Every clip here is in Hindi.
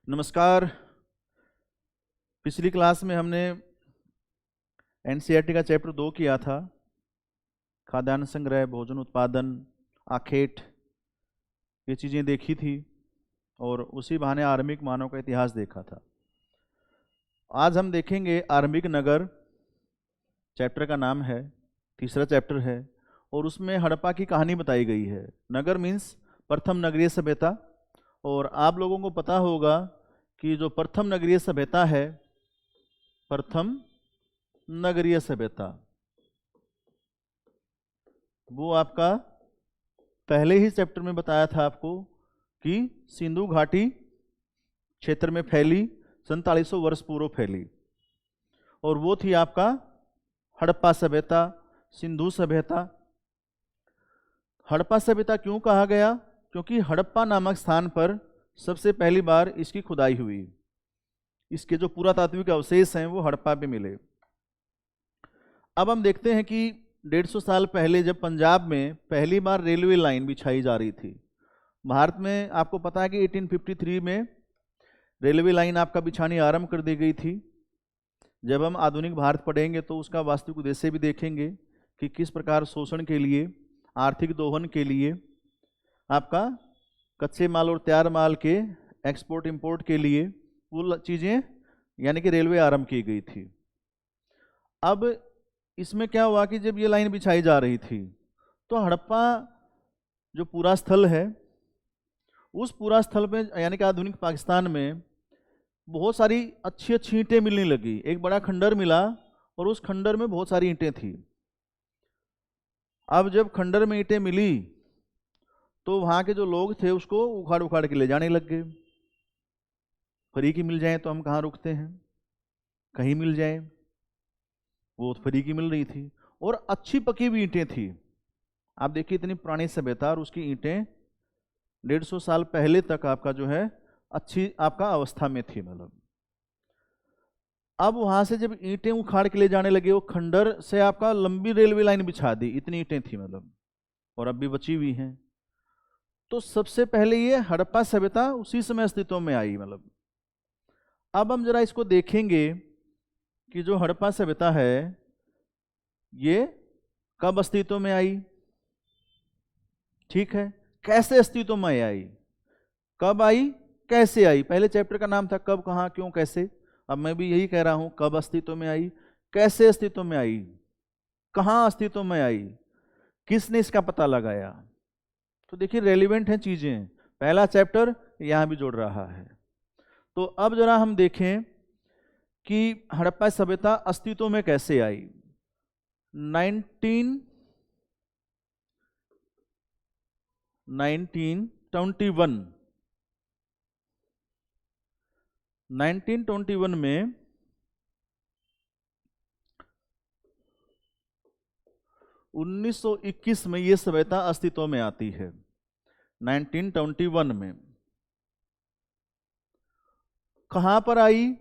नमस्कार। पिछली क्लास में हमने एनसीईआरटी का चैप्टर 2 किया था, खाद्यान्न संग्रह, भोजन उत्पादन, आखेट, ये चीज़ें देखी थी और उसी बहाने आरंभिक मानव का इतिहास देखा था। आज हम देखेंगे आरंभिक नगर, चैप्टर का नाम है, तीसरा चैप्टर है और उसमें हड़प्पा की कहानी बताई गई है। नगर मीन्स प्रथम नगरीय सभ्यता, और आप लोगों को पता होगा कि जो प्रथम नगरीय सभ्यता है, प्रथम नगरीय सभ्यता, वो आपका पहले ही चैप्टर में बताया था आपको कि सिंधु घाटी क्षेत्र में फैली, 4700 वर्ष पूर्व फैली, और वो थी आपका हड़प्पा सभ्यता, सिंधु सभ्यता। हड़प्पा सभ्यता क्यों कहा गया? क्योंकि हड़प्पा नामक स्थान पर सबसे पहली बार इसकी खुदाई हुई। इसके जो पुरातात्विक अवशेष हैं वो हड़प्पा पे मिले। अब हम देखते हैं कि 150 साल पहले जब पंजाब में पहली बार रेलवे लाइन बिछाई जा रही थी, भारत में आपको पता है कि 1853 में रेलवे लाइन आपका बिछानी आरंभ कर दी गई थी। जब हम आधुनिक भारत पढ़ेंगे तो उसका वास्तविक उद्देश्य भी देखेंगे कि किस प्रकार शोषण के लिए, आर्थिक दोहन के लिए, आपका कच्चे माल और तैयार माल के एक्सपोर्ट इंपोर्ट के लिए वो चीज़ें यानी कि रेलवे आरंभ की गई थी। अब इसमें क्या हुआ कि जब ये लाइन बिछाई जा रही थी तो हड़प्पा जो पूरा स्थल है, उस पूरा स्थल में यानी कि आधुनिक पाकिस्तान में बहुत सारी अच्छी अच्छी ईंटें मिलने लगी। एक बड़ा खंडर मिला और उस खंडर में बहुत सारी ईंटें थी। अब जब खंडर में ईंटें मिली तो वहाँ के जो लोग थे उसको उखाड़ उखाड़ के ले जाने लग गए। फ्री की मिल जाए तो हम कहाँ रुकते हैं, कहीं मिल जाए, वो फ्री की मिल रही थी और अच्छी पकी हुई ईंटें थी। आप देखिए इतनी पुरानी सभ्यता और उसकी ईंटें 150 साल पहले तक आपका जो है अच्छी आपका अवस्था में थी। मतलब अब वहां से जब ईंटें उखाड़ के ले जाने लगे, वो खंडर से आपका लंबी रेलवे लाइन बिछा दी, इतनी ईंटें थी मतलब, और अब भी बची हुई हैं। तो सबसे पहले ये हड़प्पा सभ्यता उसी समय अस्तित्व में आई। मतलब अब हम जरा इसको देखेंगे कि जो हड़प्पा सभ्यता है ये कब अस्तित्व में आई, ठीक है, कैसे अस्तित्व में आई, कब आई, कैसे आई। पहले चैप्टर का नाम था कब, कहाँ, क्यों, कैसे। अब मैं भी यही कह रहा हूं, कब अस्तित्व में आई, कैसे अस्तित्व में आई, कहाँ अस्तित्व में आई, किसने इसका पता लगाया। तो देखिए रेलिवेंट हैं चीजें, पहला चैप्टर यहां भी जोड़ रहा है। तो अब जरा हम देखें कि हड़प्पा सभ्यता अस्तित्व में कैसे आई। 1921 में 1921 में ये सभ्यता अस्तित्व में आती है। 1921 में कहां पर आई?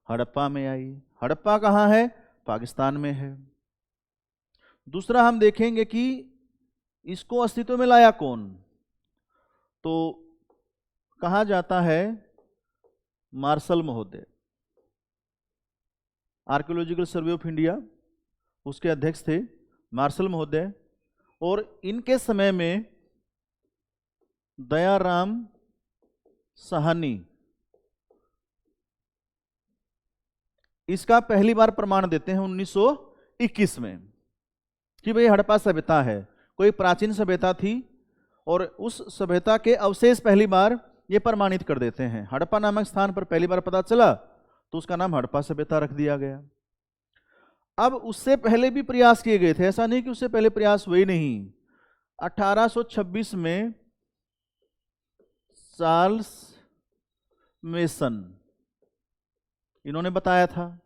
हड़प्पा में आई। हड़प्पा कहां है? पाकिस्तान में है। दूसरा हम देखेंगे कि इसको अस्तित्व में लाया कौन। तो कहा जाता है मार्शल महोदय, आर्कियोलॉजिकल सर्वे ऑफ इंडिया, उसके अध्यक्ष थे मार्शल महोदय। और इनके समय में दयाराम साहनी इसका पहली बार प्रमाण देते हैं 1921 में कि भाई हड़प्पा सभ्यता है, कोई प्राचीन सभ्यता थी और उस सभ्यता के अवशेष पहली बार ये प्रमाणित कर देते हैं। हड़प्पा नामक स्थान पर पहली बार पता चला तो उसका नाम हड़प्पा सभ्यता रख दिया गया। अब उससे पहले भी प्रयास किए गए थे, ऐसा नहीं कि उससे पहले प्रयास हुए नहीं। 1826 में चार्ल्स मेसन इन्होंने बताया था।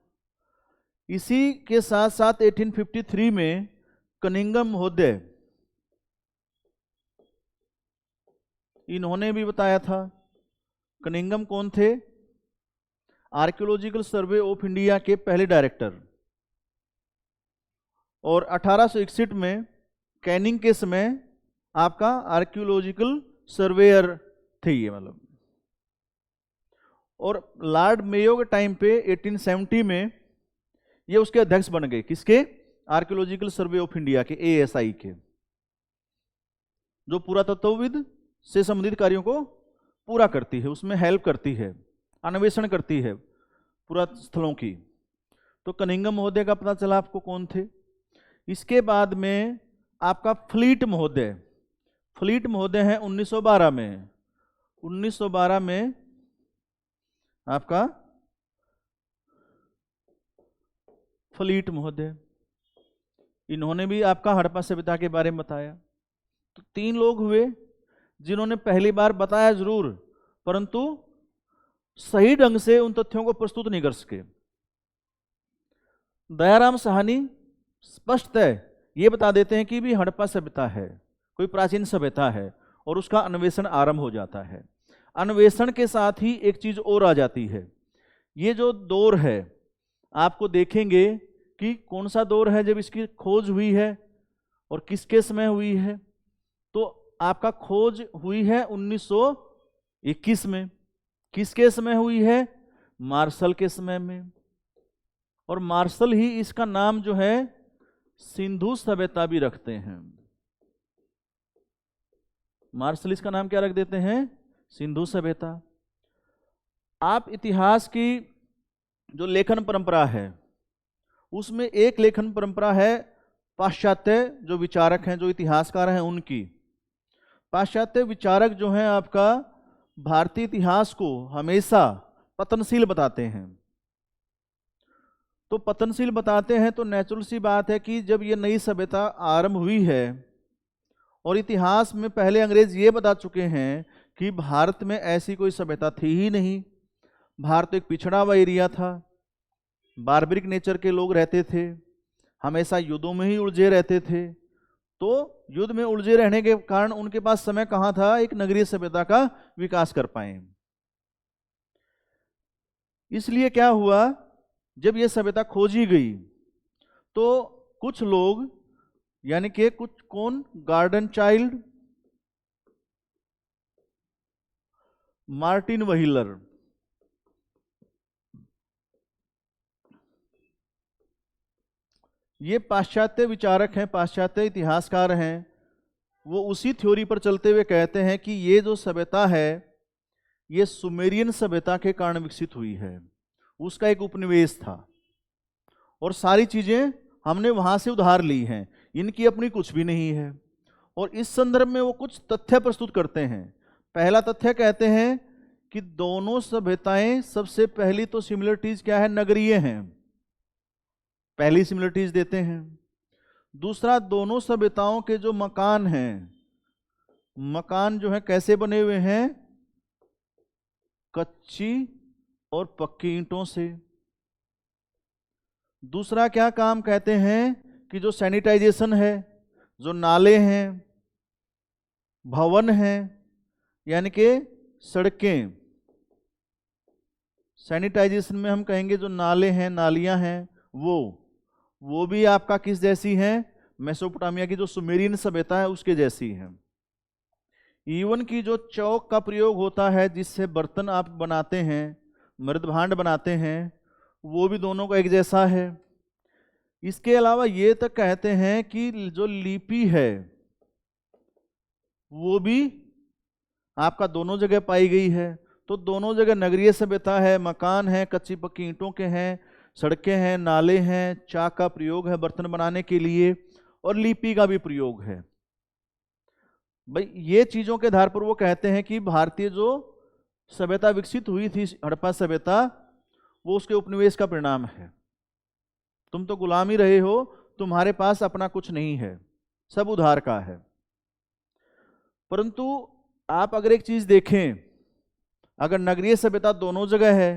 इसी के साथ साथ 1853 में कनिंघम महोदय इन्होंने भी बताया था। कनिंघम कौन थे? आर्कियोलॉजिकल सर्वे ऑफ इंडिया के पहले डायरेक्टर। और 1861 में कैनिंग के समय आपका आर्कियोलॉजिकल सर्वेयर थे ये मतलब। और लॉर्ड मेयो के टाइम पे 1870 में ये उसके अध्यक्ष बन गए, किसके? आर्कियोलॉजिकल सर्वे ऑफ इंडिया के, ASI के, जो पुरातत्वविद से संबंधित कार्यों को पूरा करती है, उसमें हेल्प करती है, अन्वेषण करती है पुरास्थलों की। तो कनिंघम महोदय का पता चला आपको कौन थे। इसके बाद में आपका फ्लीट महोदय, फ्लीट महोदय हैं 1912 में। 1912 में आपका फ्लीट महोदय, इन्होंने भी आपका हड़प्पा सभ्यता के बारे में बताया। तो 3 लोग हुए जिन्होंने पहली बार बताया जरूर, परंतु सही ढंग से उन तथ्यों को प्रस्तुत नहीं कर सके। दयाराम साहनी स्पष्टतः ये बता देते हैं कि भी हड़प्पा सभ्यता है, कोई प्राचीन सभ्यता है, और उसका अन्वेषण आरंभ हो जाता है। अन्वेषण के साथ ही एक चीज और आ जाती है। ये जो दौर है, आपको देखेंगे कि कौन सा दौर है जब इसकी खोज हुई है और किसके समय हुई है। तो आपका खोज हुई है 1921 में। किसके समय हुई है? मार्शल के समय में। और मार्शल ही इसका नाम जो है सिंधु सभ्यता भी रखते हैं। मार्शल इसका नाम क्या रख देते हैं? सिंधु सभ्यता। आप इतिहास की जो लेखन परंपरा है, उसमें एक लेखन परंपरा है पाश्चात्य जो विचारक हैं, जो इतिहासकार हैं, उनकी। पाश्चात्य विचारक जो हैं आपका भारतीय इतिहास को हमेशा पतनशील बताते हैं। तो पतनशील बताते हैं तो नेचुरल सी बात है कि जब ये नई सभ्यता आरंभ हुई है, और इतिहास में पहले अंग्रेज ये बता चुके हैं कि भारत में ऐसी कोई सभ्यता थी ही नहीं, भारत एक पिछड़ा हुआ एरिया था, बार्बरिक नेचर के लोग रहते थे, हमेशा युद्धों में ही उलझे रहते थे। तो युद्ध में उलझे रहने के कारण उनके पास समय कहाँ था एक नगरीय सभ्यता का विकास कर पाए। इसलिए क्या हुआ, जब यह सभ्यता खोजी गई तो कुछ लोग, यानी कि कुछ कौन, गार्डन चाइल्ड, मार्टिन व्हीलर, ये पाश्चात्य विचारक हैं, पाश्चात्य इतिहासकार हैं। वो उसी थ्योरी पर चलते हुए कहते हैं कि ये जो सभ्यता है ये सुमेरियन सभ्यता के कारण विकसित हुई है, उसका एक उपनिवेश था और सारी चीजें हमने वहां से उधार ली हैं, इनकी अपनी कुछ भी नहीं है। और इस संदर्भ में वो कुछ तथ्य प्रस्तुत करते हैं। पहला तथ्य कहते हैं कि दोनों सभ्यताएं, सबसे पहली तो सिमिलरिटीज क्या है, नगरीय हैं, पहली सिमिलरिटीज देते हैं। दूसरा, दोनों सभ्यताओं के जो मकान हैं, मकान जो है कैसे बने हुए हैं, कच्ची और पक्की ईंटों से। दूसरा क्या काम कहते हैं कि जो सैनिटाइजेशन है, जो नाले हैं, भवन हैं, यानी कि सड़कें, सैनिटाइजेशन में हम कहेंगे जो नाले हैं, नालियां हैं, वो भी आपका किस जैसी हैं, मेसोपोटामिया की जो सुमेरियन सभ्यता है उसके जैसी है। इवन की जो चौक का प्रयोग होता है जिससे बर्तन आप बनाते हैं, मृदभांड बनाते हैं, वो भी दोनों का एक जैसा है। इसके अलावा ये तक कहते हैं कि जो लिपि है वो भी आपका दोनों जगह पाई गई है। तो दोनों जगह नगरीय सभ्यता है, मकान है, कच्ची पक्की ईंटों के हैं, सड़कें हैं, नाले हैं, चाक का प्रयोग है बर्तन बनाने के लिए, और लिपि का भी प्रयोग है। भाई ये चीजों के आधार पर वो कहते हैं कि भारतीय जो सभ्यता विकसित हुई थी, हड़प्पा सभ्यता, वो उसके उपनिवेश का परिणाम है। तुम तो गुलाम ही रहे हो, तुम्हारे पास अपना कुछ नहीं है, सब उधार का है। परंतु आप अगर एक चीज देखें, अगर नगरीय सभ्यता दोनों जगह है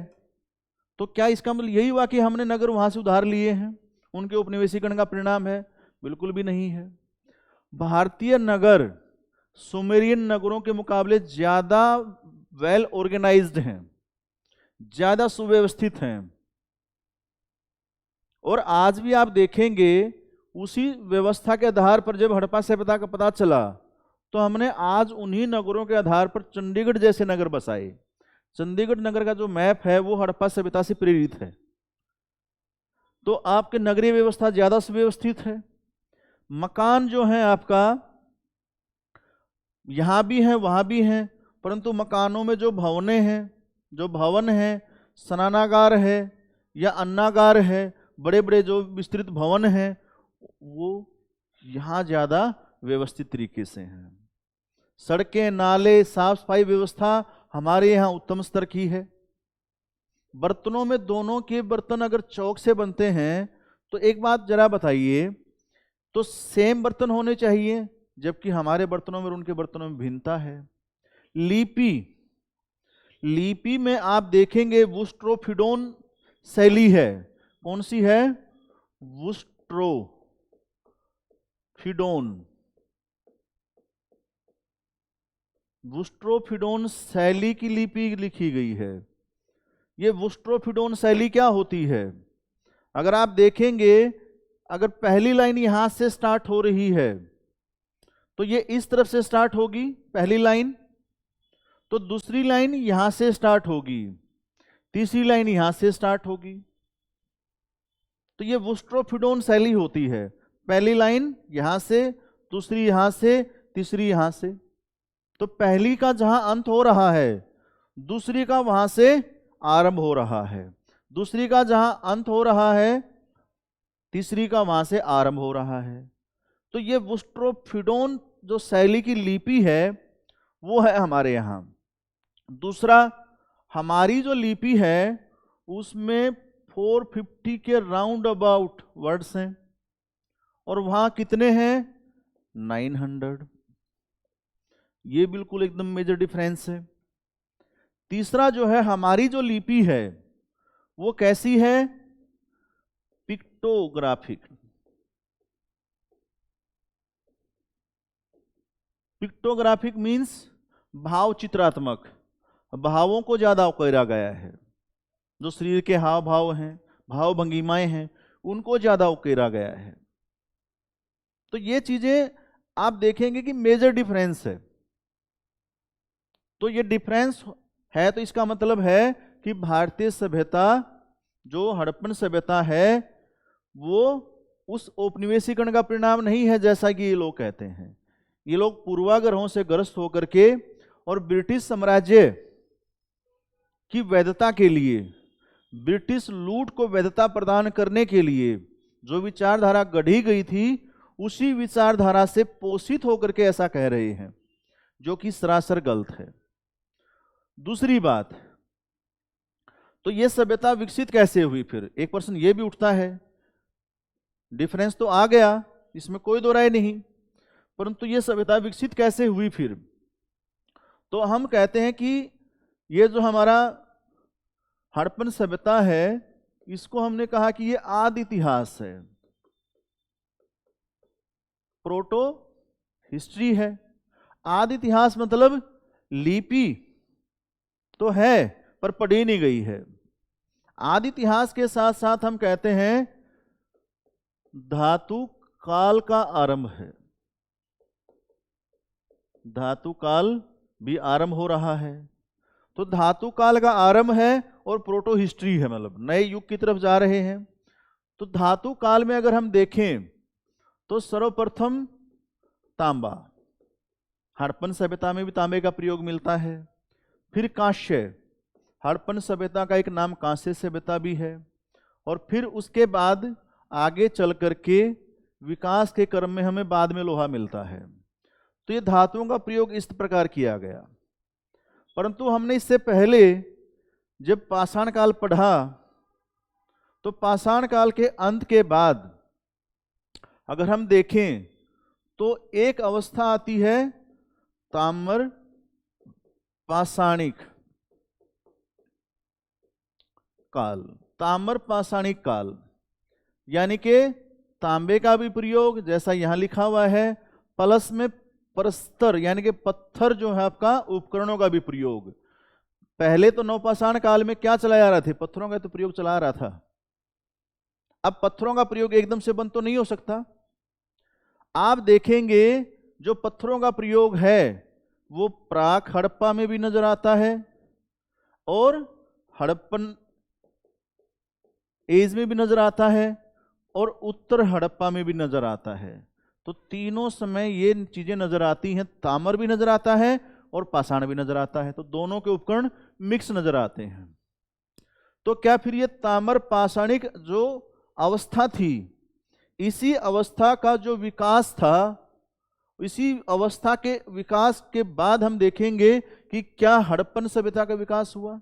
तो क्या इसका मतलब यही हुआ कि हमने नगर वहां से उधार लिए हैं, उनके उपनिवेशीकरण का परिणाम है? बिल्कुल भी नहीं है। भारतीय नगर सुमेरियन नगरों के मुकाबले ज्यादा वेल ऑर्गेनाइज्ड हैं, ज्यादा सुव्यवस्थित हैं। और आज भी आप देखेंगे उसी व्यवस्था के आधार पर जब हड़प्पा सभ्यता का पता चला तो हमने आज उन्हीं नगरों के आधार पर चंडीगढ़ जैसे नगर बसाए। चंडीगढ़ नगर का जो मैप है वो हड़प्पा सभ्यता से प्रेरित है। तो आपके नगरीय व्यवस्था ज्यादा सुव्यवस्थित है। मकान जो है आपका यहां भी है वहां भी है, परंतु मकानों में जो भवनें हैं, जो भवन है, स्नानागार है या अन्नागार है, बड़े बड़े जो विस्तृत भवन हैं, वो यहाँ ज़्यादा व्यवस्थित तरीके से हैं। सड़कें, नाले, साफ सफाई व्यवस्था हमारे यहाँ उत्तम स्तर की है। बर्तनों में दोनों के बर्तन अगर चौक से बनते हैं तो एक बात जरा बताइए, तो सेम बर्तन होने चाहिए, जबकि हमारे बर्तनों में और उनके बर्तनों में भिन्नता है। लिपि में आप देखेंगे वुस्ट्रोफिडोन शैली है। कौन सी है? वुस्ट्रोफिडोन शैली की लिपि लिखी गई है। ये वुस्ट्रोफिडोन शैली क्या होती है? अगर आप देखेंगे, अगर पहली लाइन यहां से स्टार्ट हो रही है तो ये इस तरफ से स्टार्ट होगी पहली लाइन, तो दूसरी लाइन यहां से स्टार्ट होगी, तीसरी लाइन यहां से स्टार्ट होगी। तो ये वुस्ट्रोफिडोन शैली होती है। पहली लाइन यहां से, दूसरी यहां से, तीसरी यहां से। तो पहली का जहां अंत हो रहा है, दूसरी का वहां से आरंभ हो रहा है, दूसरी का जहां अंत हो रहा है, तीसरी का वहां से आरंभ हो रहा है। तो ये वुस्ट्रोफिडोन जो शैली की लिपि है वो है हमारे यहाँ। दूसरा, हमारी जो लिपि है उसमें 450 के राउंड अबाउट वर्ड्स हैं और वहां कितने हैं? 900। ये बिल्कुल एकदम मेजर डिफरेंस है। तीसरा जो है, हमारी जो लिपि है वो कैसी है? पिक्टोग्राफिक। पिक्टोग्राफिक मीन्स भाव चित्रात्मक, भावों को ज्यादा उकेरा गया है। जो शरीर के हाव भाव हैं, भाव भंगिमाएं हैं, उनको ज्यादा उकेरा गया है। तो ये चीजें आप देखेंगे कि मेजर डिफरेंस है। तो ये डिफरेंस है, तो इसका मतलब है कि भारतीय सभ्यता जो हड़प्पन सभ्यता है वो उस औपनिवेशीकरण का परिणाम नहीं है जैसा कि ये लोग कहते हैं। ये लोग पूर्वाग्रहों से ग्रस्त होकर के और ब्रिटिश साम्राज्य की वैधता के लिए, ब्रिटिश लूट को वैधता प्रदान करने के लिए जो विचारधारा गढ़ी गई थी, उसी विचारधारा से पोषित होकर के ऐसा कह रहे हैं, जो कि सरासर गलत है। दूसरी बात, तो ये सभ्यता विकसित कैसे हुई? फिर एक प्रश्न ये भी उठता है। डिफरेंस तो आ गया, इसमें कोई दो राय नहीं, परंतु ये सभ्यता विकसित कैसे हुई फिर? तो हम कहते हैं कि ये जो हमारा हड़प्पन सभ्यता है, इसको हमने कहा कि ये आदि इतिहास है, प्रोटो हिस्ट्री है। आदि इतिहास मतलब लिपि तो है पर पढ़ी नहीं गई है। आदि इतिहास के साथ साथ हम कहते हैं धातु काल का आरंभ है। धातु काल भी आरंभ हो रहा है। तो धातु काल का आरंभ है और प्रोटो हिस्ट्री है, मतलब नए युग की तरफ जा रहे हैं। तो धातु काल में अगर हम देखें तो सर्वप्रथम तांबा, हड़प्पन सभ्यता में भी तांबे का प्रयोग मिलता है। फिर कांस्य, हड़प्पन सभ्यता का एक नाम कांस्य सभ्यता भी है। और फिर उसके बाद आगे चल करके विकास के क्रम में हमें बाद में लोहा मिलता है। तो ये धातुओं का प्रयोग इस प्रकार किया गया। परंतु हमने इससे पहले जब पाषाण काल पढ़ा, तो पाषाण काल के अंत के बाद अगर हम देखें तो एक अवस्था आती है ताम्र पाषाणिक काल। ताम्र पाषाणिक काल यानी कि तांबे का भी प्रयोग, जैसा यहां लिखा हुआ है, प्लस में प्रस्तर यानी कि पत्थर जो है आपका, उपकरणों का भी प्रयोग। पहले तो नवपाषाण काल में क्या चलाया रहा थे? पत्थरों का तो प्रयोग चला रहा था। अब पत्थरों का प्रयोग एकदम से बंद तो नहीं हो सकता। आप देखेंगे जो पत्थरों का प्रयोग है वो प्राक हड़प्पा में भी नजर आता है और हड़प्पन एज में भी नजर आता है और उत्तर हड़प्पा में भी नजर आता है। तो तीनों समय ये चीजें नजर आती हैं, ताम्र भी नजर आता है और पाषाण भी नजर आता है, तो दोनों के उपकरण मिक्स नजर आते हैं। तो क्या फिर ये ताम्र पाषाणिक जो अवस्था थी, इसी अवस्था का जो विकास था, इसी अवस्था के विकास के बाद हम देखेंगे कि क्या हड़प्पन सभ्यता का विकास हुआ।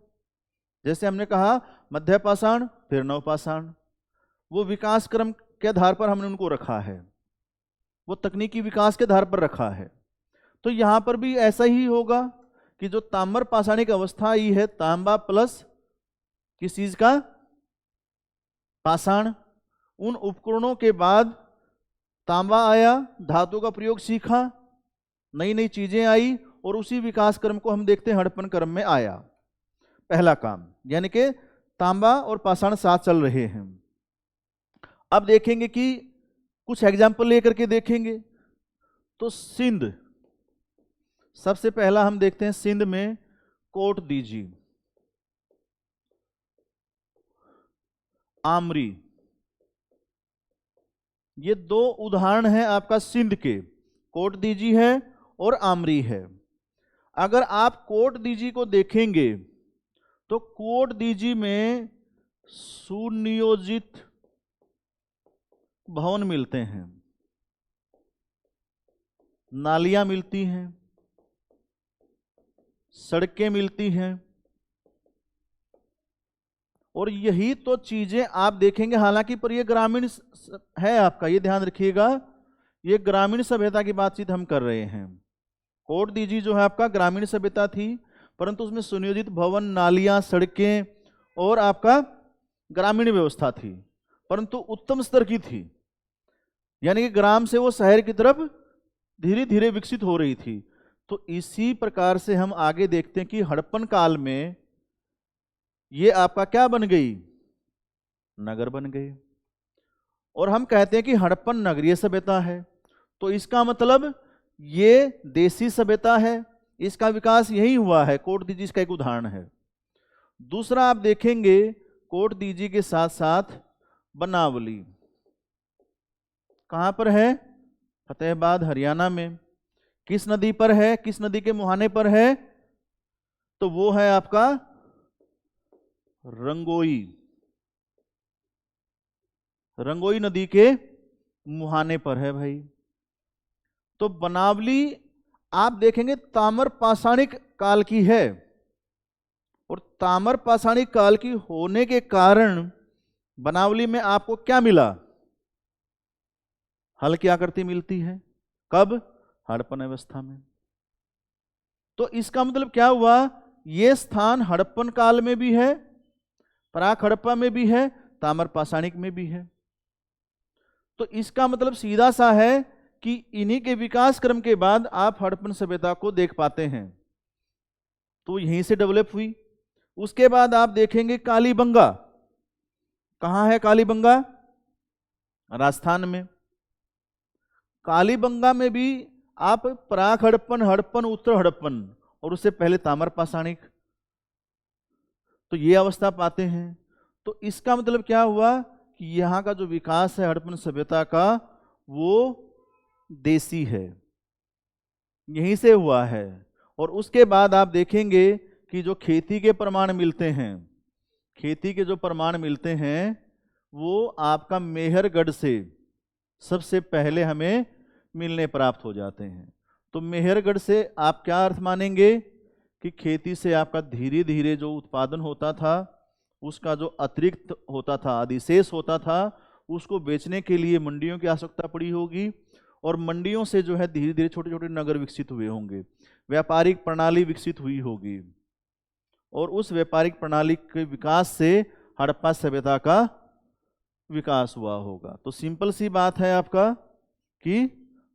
जैसे हमने कहा मध्य पाषाण फिर नवपाषाण, वो विकास क्रम के आधार पर हमने उनको रखा है, वो तकनीकी विकास के आधार पर रखा है। तो यहां पर भी ऐसा ही होगा कि जो ताम्र पाषाणिक अवस्था आई है, तांबा प्लस किस चीज का, पाषाण, उन उपकरणों के बाद तांबा आया, धातु का प्रयोग सीखा, नई नई चीजें आई और उसी विकास क्रम को हम देखते हैं हड़प्पन क्रम में आया पहला काम, यानी कि तांबा और पाषाण साथ चल रहे हैं। अब देखेंगे कि कुछ एग्जाम्पल लेकर के देखेंगे। तो सिंध, सबसे पहला हम देखते हैं सिंध में कोट दीजी, आमरी, ये दो उदाहरण हैं आपका सिंध के, कोट दीजी है और आमरी है। अगर आप कोट दीजी को देखेंगे तो कोट दीजी में सुनियोजित भवन मिलते हैं, नालियां मिलती हैं, सड़कें मिलती हैं, और यही तो चीजें आप देखेंगे। हालांकि पर ये ग्रामीण है आपका, ये ध्यान रखिएगा, ये ग्रामीण सभ्यता की बातचीत हम कर रहे हैं। कोट दीजी जो है आपका ग्रामीण सभ्यता थी, परंतु उसमें सुनियोजित भवन, नालियां, सड़कें और आपका ग्रामीण व्यवस्था थी, परंतु उत्तम स्तर की थी, यानी कि ग्राम से वो शहर की तरफ धीरे धीरे विकसित हो रही थी। तो इसी प्रकार से हम आगे देखते हैं कि हड़प्पन काल में ये आपका क्या बन गई, नगर बन गए, और हम कहते हैं कि हड़प्पन नगरीय सभ्यता है। तो इसका मतलब ये देसी सभ्यता है, इसका विकास यही हुआ है। कोट दीजी इसका एक उदाहरण है। दूसरा आप देखेंगे कोट दीजी के साथ साथ बनावली, कहां पर है, फतेहाबाद हरियाणा में। किस नदी पर है, किस नदी के मुहाने पर है, तो वो है आपका रंगोई, रंगोई नदी के मुहाने पर है भाई। तो बनावली आप देखेंगे ताम्र पाषाणिक काल की है, और ताम्र पाषाणिक काल की होने के कारण बनावली में आपको क्या मिला, हल की आकृति मिलती है। कब, हड़प्पन अवस्था में। तो इसका मतलब क्या हुआ, ये स्थान हड़प्पन काल में भी है, प्राक हड़प्पा में भी है, ताम्र पाषाणिक में भी है। तो इसका मतलब सीधा सा है कि इन्हीं के विकास क्रम के बाद आप हड़प्पन सभ्यता को देख पाते हैं, तो यहीं से डेवलप हुई। उसके बाद आप देखेंगे कालीबंगा, कहां है कालीबंगा, राजस्थान में। कालीबंगा में भी आप प्राक हड़प्पन, हड़प्पन, उत्तर हड़प्पन और उससे पहले ताम्र पाषाणिक, तो ये अवस्था पाते हैं। तो इसका मतलब क्या हुआ कि यहाँ का जो विकास है हड़प्पन सभ्यता का, वो देसी है, यहीं से हुआ है। और उसके बाद आप देखेंगे कि जो खेती के प्रमाण मिलते हैं, खेती के जो प्रमाण मिलते हैं वो आपका मेहरगढ़ से सबसे पहले हमें मिलने प्राप्त हो जाते हैं। तो मेहरगढ़ से आप क्या अर्थ मानेंगे कि खेती से आपका धीरे धीरे जो उत्पादन होता था, उसका जो अतिरिक्त होता था, अधिशेष होता था, उसको बेचने के लिए मंडियों की आवश्यकता पड़ी होगी, और मंडियों से जो है धीरे धीरे छोटे छोटे नगर विकसित हुए होंगे, व्यापारिक प्रणाली विकसित हुई होगी, और उस व्यापारिक प्रणाली के विकास से हड़प्पा सभ्यता का विकास हुआ होगा। तो सिंपल सी बात है आपका कि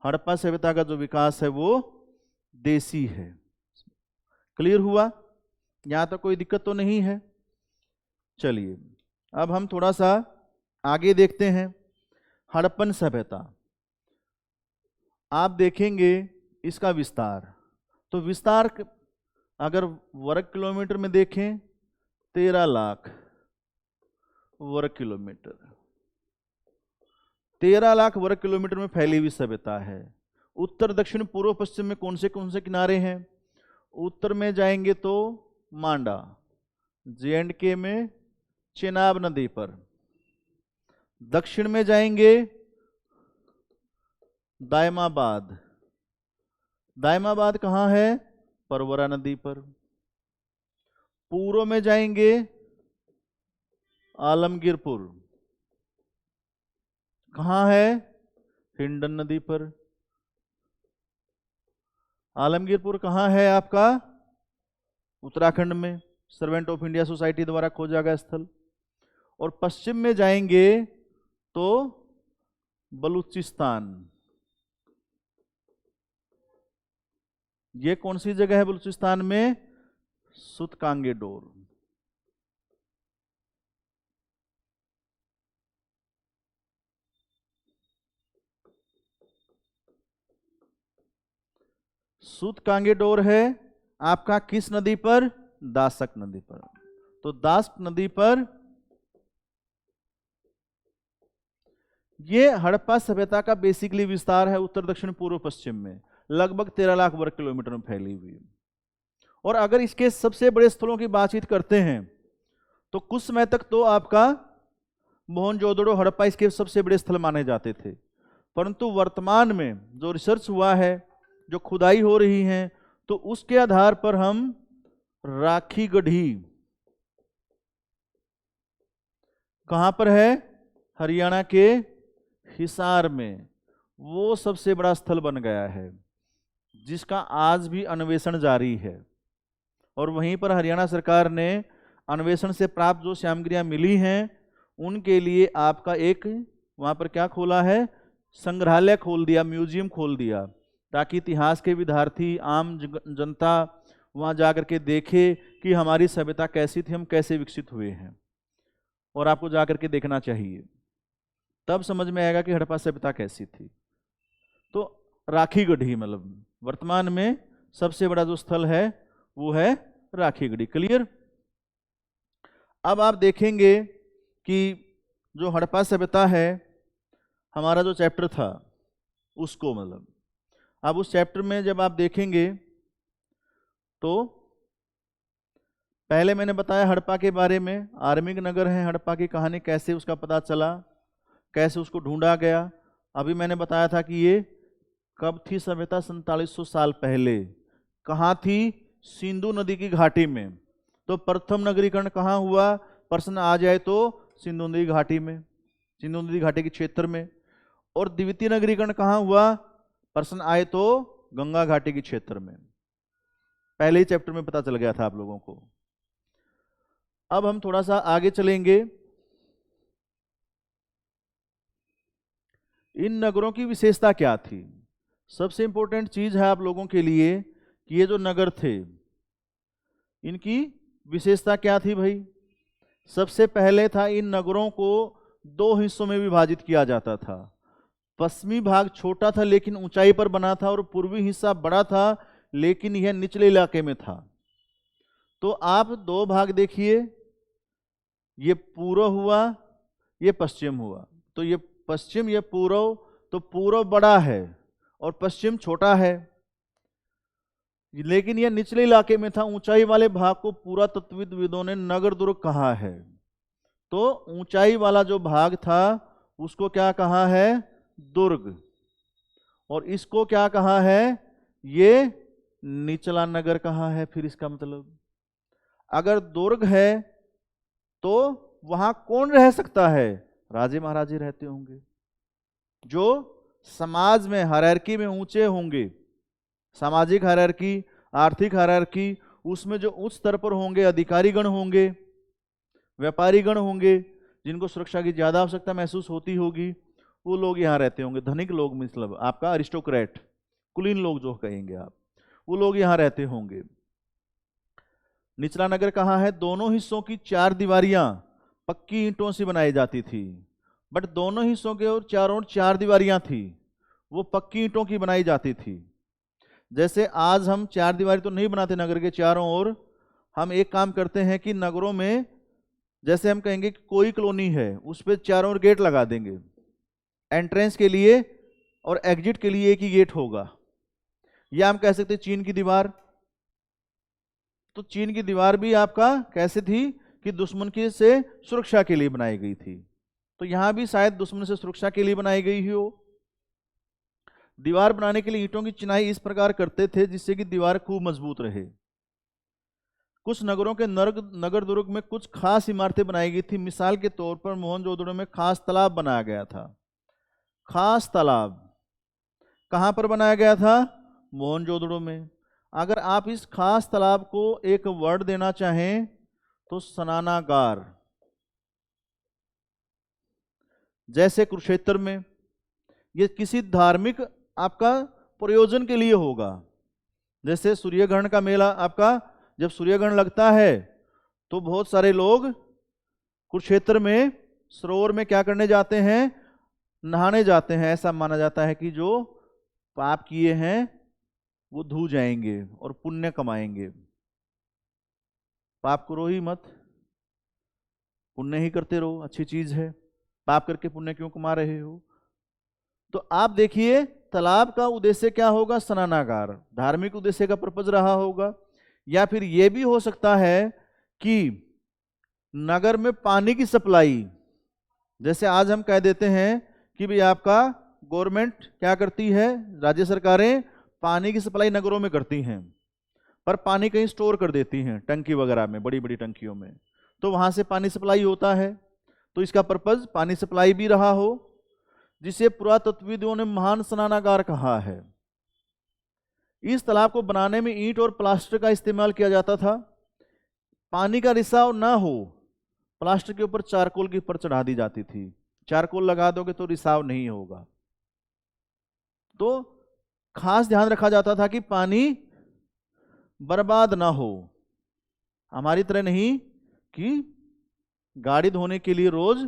हड़प्पा सभ्यता का जो विकास है वो देसी है। क्लियर हुआ, यहां तक कोई दिक्कत तो नहीं है। चलिए अब हम थोड़ा सा आगे देखते हैं। हड़प्पन सभ्यता, आप देखेंगे इसका विस्तार, तो विस्तार अगर वर्ग किलोमीटर में देखें 13 लाख वर्ग किलोमीटर, 13 लाख वर्ग किलोमीटर में फैली हुई सभ्यता है। उत्तर दक्षिण पूर्व पश्चिम में कौन से किनारे हैं? उत्तर में जाएंगे तो मांडा, J&K में चेनाब नदी पर, दक्षिण में जाएंगे दायमाबाद, दायमाबाद कहाँ है? परवरा नदी पर। पूर्व में जाएंगे आलमगीरपुर, कहाँ है? हिंडन नदी पर। आलमगीरपुर कहाँ है आपका? उत्तराखंड में, सर्वेंट ऑफ इंडिया सोसाइटी द्वारा खोजा गया स्थल। और पश्चिम में जाएंगे तो बलूचिस्तान, ये कौन सी जगह है बलूचिस्तान में? सुतकांगेडोर। सुतकांगेडोर है आपका किस नदी पर? दासक नदी पर। तो दासक नदी पर ये हड़प्पा सभ्यता का बेसिकली विस्तार है उत्तर दक्षिण पूर्व पश्चिम में, लगभग 13 लाख वर्ग किलोमीटर में फैली हुई। और अगर इसके सबसे बड़े स्थलों की बातचीत करते हैं तो कुछ समय तक तो आपका मोहनजोदड़ो हड़प्पा इसके सबसे बड़े स्थल माने जाते थे, परंतु वर्तमान में जो रिसर्च हुआ है, जो खुदाई हो रही है, तो उसके आधार पर हम राखी गढ़ी कहां पर है? हरियाणा के हिसार में, वो सबसे बड़ा स्थल बन गया है जिसका आज भी अन्वेषण जारी है। और वहीं पर हरियाणा सरकार ने अन्वेषण से प्राप्त जो श्यामगिरियां मिली हैं उनके लिए आपका एक वहां पर क्या खोला है? संग्रहालय खोल दिया, म्यूजियम खोल दिया, ताकि इतिहास के विद्यार्थी, आम जनता वहां जाकर के देखे कि हमारी सभ्यता कैसी थी, हम कैसे विकसित हुए हैं। और आपको जाकर के देखना चाहिए, तब समझ में आएगा कि हड़प्पा सभ्यता कैसी थी। तो राखीगढ़ी मतलब वर्तमान में सबसे बड़ा जो स्थल है वो है राखीगढ़ी। क्लियर? अब आप देखेंगे कि जो हड़प्पा सभ्यता है, हमारा जो चैप्टर था उसको मतलब, अब उस चैप्टर में जब आप देखेंगे तो पहले मैंने बताया हड़प्पा के बारे में, आर्मिक नगर है हड़प्पा की कहानी, कैसे उसका पता चला, कैसे उसको ढूंढा गया। अभी मैंने बताया था कि ये कब थी सभ्यता? 4700 साल पहले। कहाँ थी? सिंधु नदी की घाटी में। तो प्रथम नगरीकरण कहाँ हुआ? प्रश्न आ जाए तो सिंधु नदी घाटी में, सिंधु नदी घाटी के क्षेत्र में। और द्वितीय नगरीकरण कहाँ हुआ? प्रश्न आए तो गंगा घाटी के क्षेत्र में। पहले ही चैप्टर में पता चल गया था आप लोगों को। अब हम थोड़ा सा आगे चलेंगे। इन नगरों की विशेषता क्या थी? सबसे इंपॉर्टेंट चीज है आप लोगों के लिए कि ये जो नगर थे इनकी विशेषता क्या थी भाई? सबसे पहले था इन नगरों को 2 हिस्सों में विभाजित किया जाता था। पश्चिमी भाग छोटा था लेकिन ऊंचाई पर बना था, और पूर्वी हिस्सा बड़ा था लेकिन यह निचले इलाके में था। तो आप 2 भाग देखिए, ये पूर्व हुआ, ये पश्चिम हुआ। तो ये पश्चिम, ये पूर्व, तो पूर्व बड़ा है और पश्चिम छोटा है, लेकिन यह निचले इलाके में था। ऊंचाई वाले भाग को पुरातत्वविदों ने नगर दुर्ग कहा है। तो ऊंचाई वाला जो भाग था उसको क्या कहा है? दुर्ग। और इसको क्या कहा है? ये निचला नगर कहा है। फिर इसका मतलब अगर दुर्ग है तो वहां कौन रह सकता है? राजे महाराजे रहते होंगे, जो समाज में हायरार्की में ऊंचे होंगे, सामाजिक हायरार्की, आर्थिक हायरार्की, उसमें जो उच्च स्तर पर होंगे, अधिकारीगण होंगे, व्यापारीगण होंगे, जिनको सुरक्षा की ज्यादा आवश्यकता महसूस होती होगी, वो लोग यहाँ रहते होंगे। धनिक लोग, मतलब आपका अरिस्टोक्रेट, कुलीन लोग जो कहेंगे आप, वो लोग यहाँ रहते होंगे। निचला नगर कहाँ है? दोनों हिस्सों की 4 दीवारियां पक्की ईंटों से बनाई जाती थी, बट दोनों हिस्सों के और चारों 4 दीवारियां थी। वो पक्की ईंटों की बनाई जाती थी। जैसे आज हम चार दीवारी तो नहीं बनाते नगर के चारों ओर, हम एक काम करते हैं कि नगरों में जैसे हम कहेंगे कि कोई कॉलोनी है उस पर चारों ओर गेट लगा देंगे, एंट्रेंस के लिए और एग्जिट के लिए एक ही गेट होगा। या हम कह सकते हैं चीन की दीवार, तो चीन की दीवार भी आपका कैसे थी कि दुश्मन की से सुरक्षा के लिए बनाई गई थी, तो यहां भी शायद दुश्मन से सुरक्षा के लिए बनाई गई हो। दीवार बनाने के लिए ईंटों की चिनाई इस प्रकार करते थे जिससे कि दीवार खूब मजबूत रहे। कुछ नगरों के नगर दुर्ग में कुछ खास इमारतें बनाई गई थी। मिसाल के तौर पर मोहनजोदड़ो में खास तालाब बनाया गया था। खास तालाब कहां पर बनाया गया था? मोहनजोदड़ो में। अगर आप इस खास तालाब को एक वर्ड देना चाहें तो स्नानागार। जैसे कुरुक्षेत्र में, ये किसी धार्मिक आपका प्रयोजन के लिए होगा। जैसे सूर्यग्रहण का मेला, आपका जब सूर्यग्रहण लगता है तो बहुत सारे लोग कुरुक्षेत्र में सरोवर में क्या करने जाते हैं? नहाने जाते हैं। ऐसा माना जाता है कि जो पाप किए हैं वो धो जाएंगे और पुण्य कमाएंगे। पाप करो ही मत, पुण्य ही करते रहो, अच्छी चीज है। पाप करके पुण्य क्यों कमा रहे हो? तो आप देखिए तालाब का उद्देश्य क्या होगा? स्नानागार। धार्मिक उद्देश्य का पर्पज रहा होगा। या फिर यह भी हो सकता है कि नगर में पानी की सप्लाई, जैसे आज हम कह देते हैं कि भाई आपका गवर्नमेंट क्या करती है, राज्य सरकारें पानी की सप्लाई नगरों में करती हैं, पर पानी कहीं स्टोर कर देती हैं टंकी वगैरह में, बड़ी बड़ी टंकियों में, तो वहां से पानी सप्लाई होता है। तो इसका पर्पज पानी सप्लाई भी रहा हो, जिसे पुरातत्वविदों ने महान स्नानागार कहा है। इस तालाब को बनाने में ईंट और प्लास्टर का इस्तेमाल किया जाता था। पानी का रिसाव ना हो, प्लास्टर के ऊपर चारकोल की पर चढ़ा दी जाती थी। चारकोल लगा दोगे तो रिसाव नहीं होगा। तो खास ध्यान रखा जाता था कि पानी बर्बाद ना हो। हमारी तरह नहीं कि गाड़ी धोने के लिए रोज